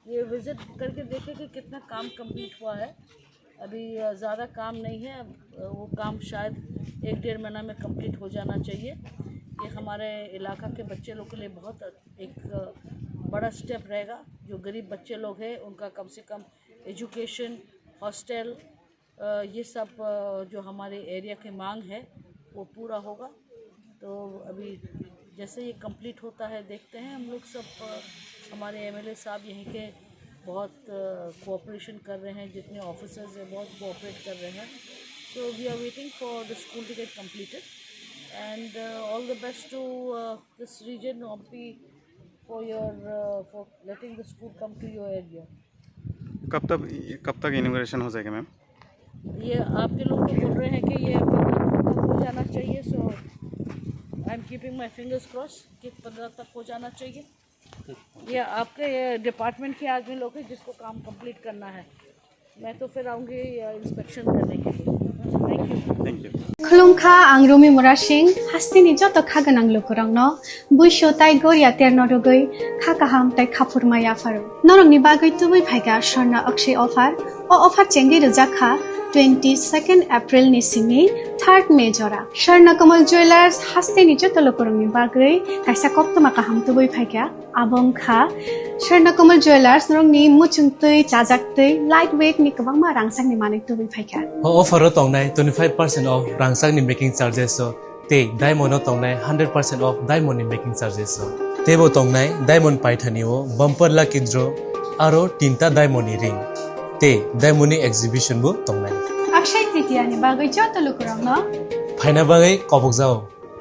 ये विजिट करके देखे कि कितना काम कंप्लीट हुआ है। अभी ज़्यादा काम नहीं है, वो काम शायद 1-1.5 महीना में कंप्लीट हो जाना चाहिए। ये हमारे इलाका के बच्चे लोग के लिए बहुत एक बड़ा स्टेप रहेगा। जो गरीब बच्चे लोग हैं उनका कम से कम एजुकेशन, हॉस्टल, ये सब जो हमारे एरिया की मांग है वो पूरा होगा। तो अभी जैसे ये कंप्लीट होता है देखते हैं। हम लोग सब हमारे एमएलए साहब यहीं के बहुत कोऑपरेशन कर रहे हैं, जितने ऑफिसर्स हैं बहुत कोऑपरेट कर रहे हैं। So we are waiting for the school to get completed and all the best to this region Ampi for letting the school come to your area. कब तक इनॉग्रेशन हो जाएगा मैम? ये आपके लोग तो बोल रहे हैं कि ये 15 तक हो जाना चाहिए। So I am keeping my fingers cross कि 15 तक हो जाना चाहिए। ये आपके डिपार्टमेंट के आदमी लोग हैं जिसको काम कंप्लीट करना है। मैं तो फिर आऊँगी इंस्पेक्शन करने के लिए। Thank you. खुलुमखा आं रुमि मुरासिं हास्तिनि जत खागोनां लोकरंनो बुइसो ताइ गरिया तेरनरगै खाकाहाम ताइ खाफुरमाया फारो नरंनि बागै तुबै फाइगा स्वर्णा अक्षय अफार अफार चेंगि रजाखा 22 एप्रिल नि सिंनि 3 मे जरा स्वर्ण कमल ज्वेलर्स हास्तिनि जत लोकरंनि बागै काइसा कप्तमा काहाम तुबै फाइगा आबंखा स्वर्ण कमल ज्वेलर्स नरंनि मुचुंतै चाजाक्तै लाइट वेट नि गोबांमा रांसांनि मानै तुबै फाइगा ऑफर तंनाय 25% ऑफ रांसांनि मेकिंग चार्जेस ते डायमंड तंनाय 100% ऑफ डायमंड नि मेकिंग चार्जेस तेबो तंनाय डायमंड पाइथानिओ बम्पर लाकी ड्र आरो 3टा डायमंड नि रिंग ते डायमंड नि एग्जिबिशन बो तंनाय अक्षय तृतीया नि बागै जत लोकरंनो फाइना बागै कबक जाओ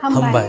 हमबाय।